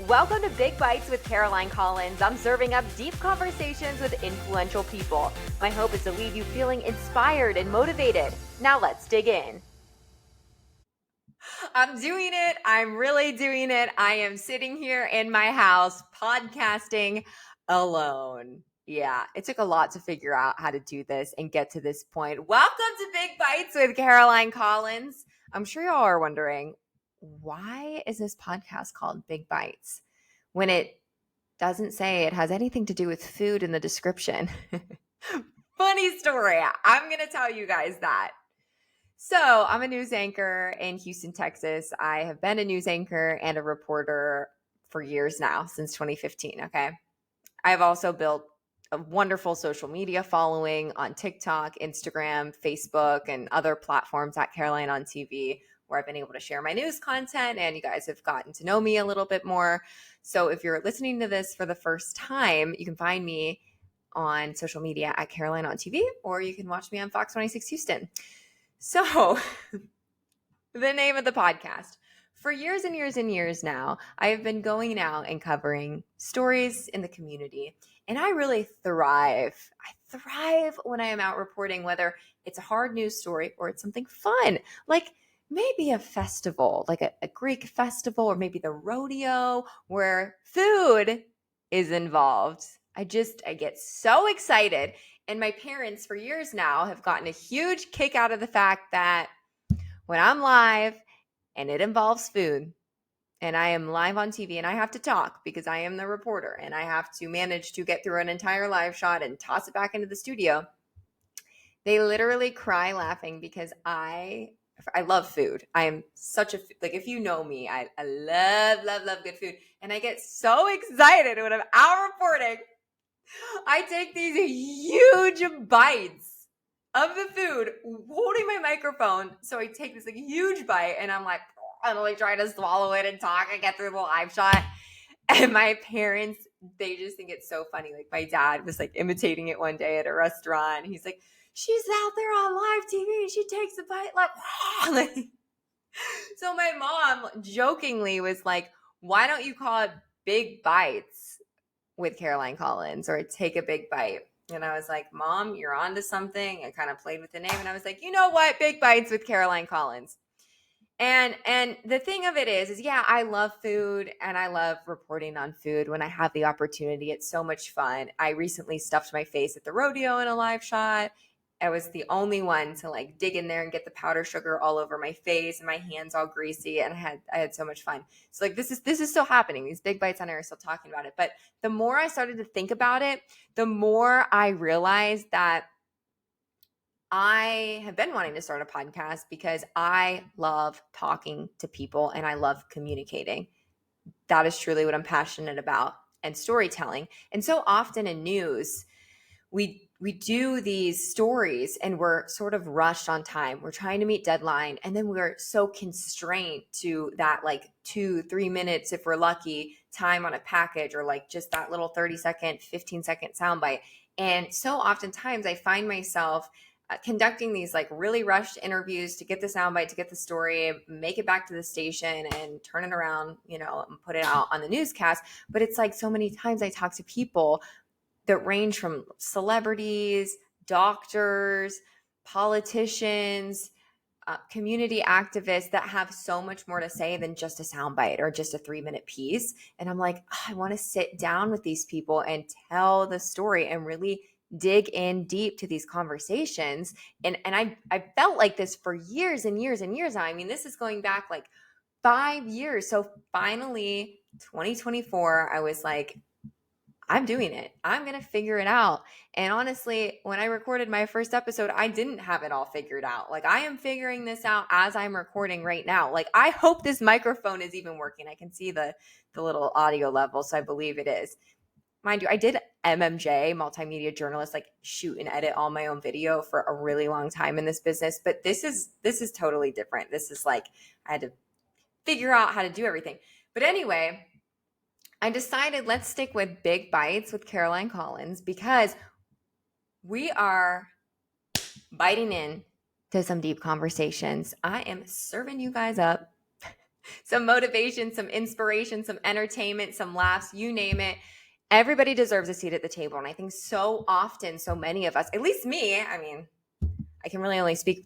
Welcome to Big Bites with Caroline Collins. I'm serving up deep conversations with influential people. My hope is to leave you feeling inspired and motivated. Now let's dig in. I'm doing it. I'm really doing it. I am sitting here in my house podcasting alone. Yeah, it took a lot to figure out how to do this and get to this point. Welcome to Big Bites with Caroline Collins. I'm sure y'all are wondering, why is this podcast called Big Bites when it doesn't say it has anything to do with food in the description? Funny story. I'm going to tell you guys that. So I'm a news anchor in Houston, Texas. I have been a news anchor and a reporter for years now, since 2015. Okay. I've also built a wonderful social media following on TikTok, Instagram, Facebook, and other platforms at Caroline on TV, where I've been able to share my news content and you guys have gotten to know me a little bit more. So if you're listening to this for the first time, you can find me on social media at Caroline on TV, or you can watch me on Fox 26 Houston. So the name of the podcast. For years and years and years now, I have been going out and covering stories in the community. And I really thrive. I thrive when I am out reporting, whether it's a hard news story or it's something fun, like maybe a festival, like a Greek festival, or maybe the rodeo where food is involved. I get so excited. And my parents for years now have gotten a huge kick out of the fact that when I'm live and it involves food and I am live on TV and I have to talk because I am the reporter and I have to manage to get through an entire live shot and toss it back into the studio, they literally cry laughing because I love food. I am such a, like, if you know me, I love good food. And I get so excited when I'm out reporting. I take these huge bites of the food holding my microphone. So I take this like huge bite and I'm like trying to swallow it and talk and get through the live shot. And my parents, they just think it's so funny. Like my dad was like imitating it one day at a restaurant. He's like, she's out there on live TV. She takes a bite like, so my mom jokingly was like, why don't you call it Big Bites with Caroline Collins, or Take a Big Bite? And I was like, Mom, you're onto something. I kind of played with the name and I was like, you know what? Big Bites with Caroline Collins. And the thing of it is yeah, I love food and I love reporting on food when I have the opportunity. It's so much fun. I recently stuffed my face at the rodeo in a live shot. I was the only one to like dig in there and get the powder sugar all over my face and my hands all greasy, and I had so much fun. So like this is still happening. These Big Bites on air are still talking about it. But the more I started to think about it, the more I realized that I have been wanting to start a podcast because I love talking to people and I love communicating. That is truly what I'm passionate about, and storytelling. And so often in news, we do these stories and we're sort of rushed on time. We're trying to meet deadline, and then we're so constrained to that like 2-3 minutes, if we're lucky, time on a package, or like just that little 30-second, 15-second soundbite. And so oftentimes I find myself conducting these like really rushed interviews to get the soundbite, to get the story, make it back to the station and turn it around, and put it out on the newscast. But it's like so many times I talk to people that range from celebrities, doctors, politicians, community activists that have so much more to say than just a soundbite or just a 3-minute piece. And I'm like, I want to sit down with these people and tell the story and really dig in deep to these conversations. And I felt like this for years and years and years now. I mean, this is going back like 5 years. So finally, 2024, I was like, I'm doing it. I'm going to figure it out. And honestly, when I recorded my first episode, I didn't have it all figured out. Like I am figuring this out as I'm recording right now. Like I hope this microphone is even working. I can see the little audio level, so I believe it is. Mind you, I did MMJ, multimedia journalist, like shoot and edit all my own video for a really long time in this business. But this is totally different. This is like I had to figure out how to do everything. But anyway, I decided let's stick with Big Bites with Caroline Collins because we are biting in to some deep conversations. I am serving you guys up some motivation, some inspiration, some entertainment, some laughs, you name it. Everybody deserves a seat at the table. And I think so often, so many of us, at least me, I mean, I can really only speak,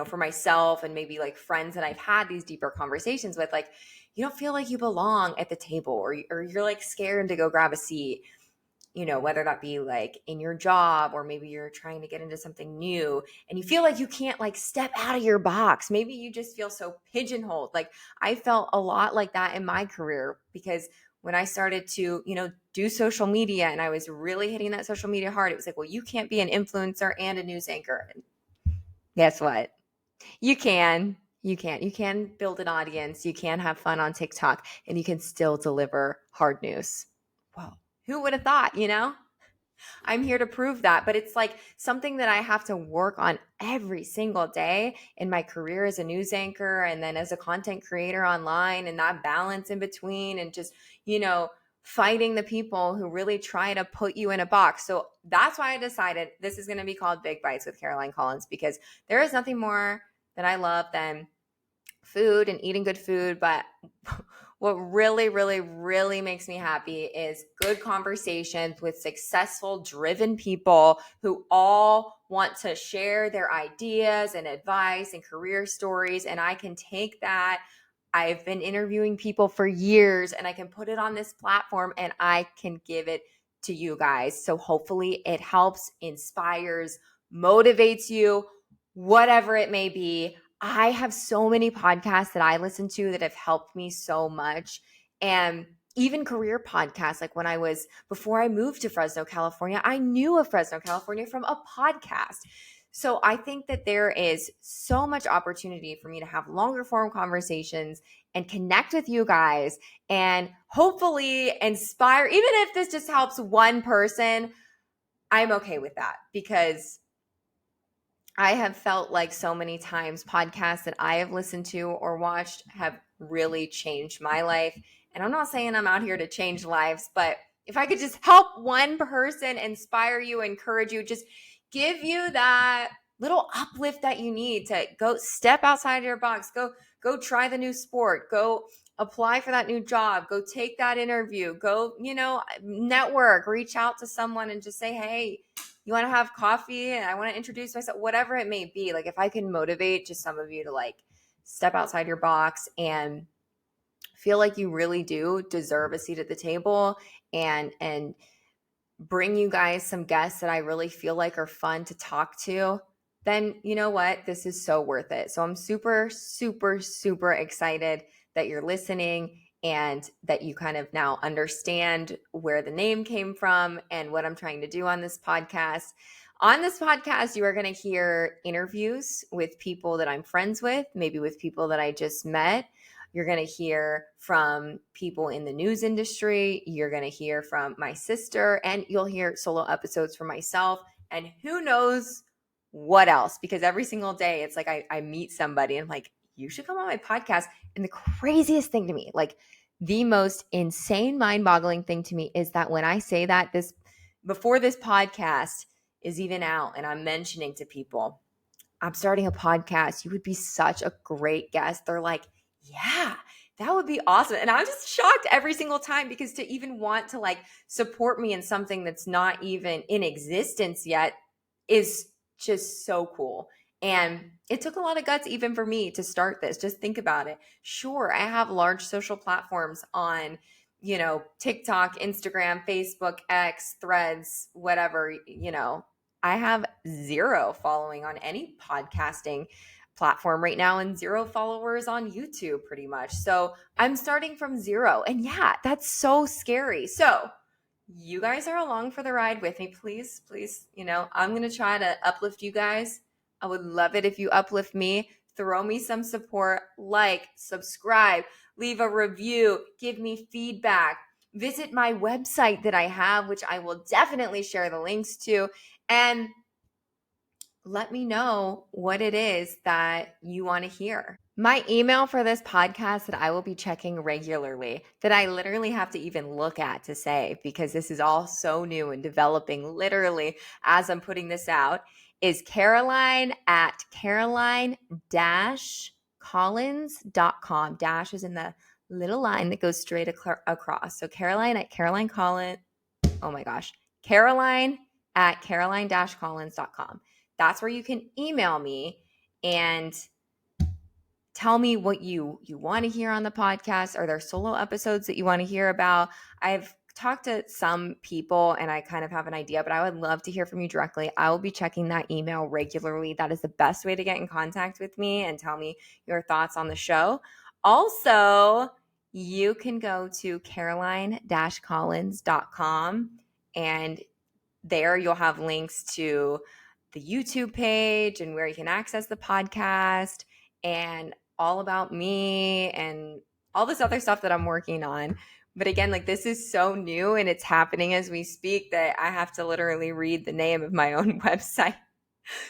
for myself and maybe like friends that I've had these deeper conversations with, like, you don't feel like you belong at the table, or you're like scared to go grab a seat, whether that be like in your job, or maybe you're trying to get into something new and you feel like you can't like step out of your box. Maybe you just feel so pigeonholed. Like I felt a lot like that in my career, because when I started to, do social media and I was really hitting that social media hard, it was like, well, you can't be an influencer and a news anchor. And guess what? You can. You can build an audience. You can have fun on TikTok, and you can still deliver hard news. Wow. Who would have thought, I'm here to prove that. But it's like something that I have to work on every single day in my career as a news anchor and then as a content creator online, and that balance in between, and just, fighting the people who really try to put you in a box. So that's why I decided this is going to be called Big Bites with Caroline Collins, because there is nothing more that I love than food and eating good food. But what really, really, really makes me happy is good conversations with successful, driven people who all want to share their ideas and advice and career stories. And I can take that. I've been interviewing people for years, and I can put it on this platform and I can give it to you guys. So hopefully it helps, inspires, motivates you, whatever it may be. I have so many podcasts that I listen to that have helped me so much. And even career podcasts, like before I moved to Fresno, California, I knew of Fresno, California from a podcast. So I think that there is so much opportunity for me to have longer form conversations and connect with you guys and hopefully inspire. Even if this just helps one person, I'm okay with that, because I have felt like so many times podcasts that I have listened to or watched have really changed my life. And I'm not saying I'm out here to change lives, but if I could just help one person, inspire you, encourage you, just give you that little uplift that you need to go step outside your box, go try the new sport, go apply for that new job, go take that interview, go, network, reach out to someone and just say, hey, you want to have coffee and I want to introduce myself, whatever it may be. Like if I can motivate just some of you to like step outside your box and feel like you really do deserve a seat at the table, and bring you guys some guests that I really feel like are fun to talk to, then you know what? This is so worth it. So I'm super, super, super excited that you're listening and that you kind of now understand where the name came from and what I'm trying to do on this podcast. On this podcast, you are going to hear interviews with people that I'm friends with, maybe with people that I just met. You're going to hear from people in the news industry. You're going to hear from my sister, and you'll hear solo episodes from myself, and who knows what else, because every single day it's like I meet somebody and I'm like, you should come on my podcast. And the craziest thing to me, like the most insane, mind-boggling thing to me, is that when I say that before this podcast is even out and I'm mentioning to people, I'm starting a podcast, you would be such a great guest. They're like, yeah, that would be awesome. And I'm just shocked every single time, because to even want to like support me in something that's not even in existence yet is just so cool. And it took a lot of guts even for me to start this. Just think about it. Sure, I have large social platforms on, TikTok, Instagram, Facebook, X, Threads, whatever, I have 0 following on any podcasting platform right now and 0 followers on YouTube pretty much. So I'm starting from 0. And yeah, that's so scary. So you guys are along for the ride with me. Please, please, I'm going to try to uplift you guys. I would love it if you uplift me. Throw me some support, like, subscribe, leave a review, give me feedback. Visit my website that I have, which I will definitely share the links to, and let me know what it is that you want to hear. My email for this podcast that I will be checking regularly, that I literally have to even look at to say, because this is all so new and developing literally as I'm putting this out, is Caroline at Caroline caroline.collins.com. Dash is in the little line that goes straight across. So Caroline at Caroline Collins. Oh my gosh. Caroline at caroline-collins.com. That's where you can email me and tell me what you want to hear on the podcast. Are there solo episodes that you want to hear about? I've talked to some people and I kind of have an idea, but I would love to hear from you directly. I will be checking that email regularly. That is the best way to get in contact with me and tell me your thoughts on the show. Also, you can go to caroline-collins.com and there you'll have links to the YouTube page and where you can access the podcast and all about me and all this other stuff that I'm working on. But again, like this is so new and it's happening as we speak that I have to literally read the name of my own website.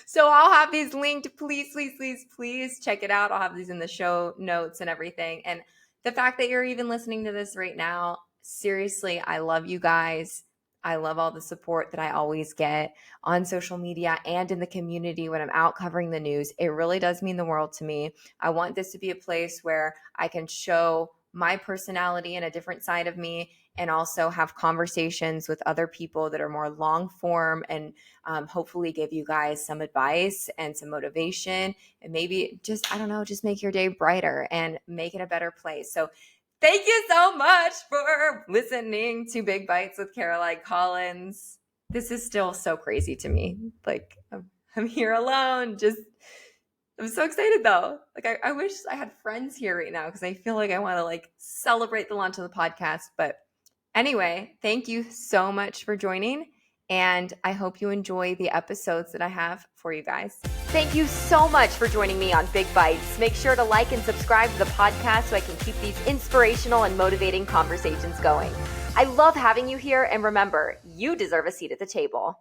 So I'll have these linked. Please check it out. I'll have these in the show notes and everything. And the fact that you're even listening to this right now, seriously, I love you guys. I love all the support that I always get on social media and in the community when I'm out covering the news. It really does mean the world to me. I want this to be a place where I can show my personality and a different side of me and also have conversations with other people that are more long form and hopefully give you guys some advice and some motivation and maybe just, I don't know, just make your day brighter and make it a better place. So thank you so much for listening to Big Bites with Caroline Collins. This is still so crazy to me. Like, I'm here alone. I'm so excited though. Like, I wish I had friends here right now because I feel like I want to like celebrate the launch of the podcast. But anyway, thank you so much for joining. And I hope you enjoy the episodes that I have for you guys. Thank you so much for joining me on Big Bites. Make sure to like and subscribe to the podcast so I can keep these inspirational and motivating conversations going. I love having you here. And remember, you deserve a seat at the table.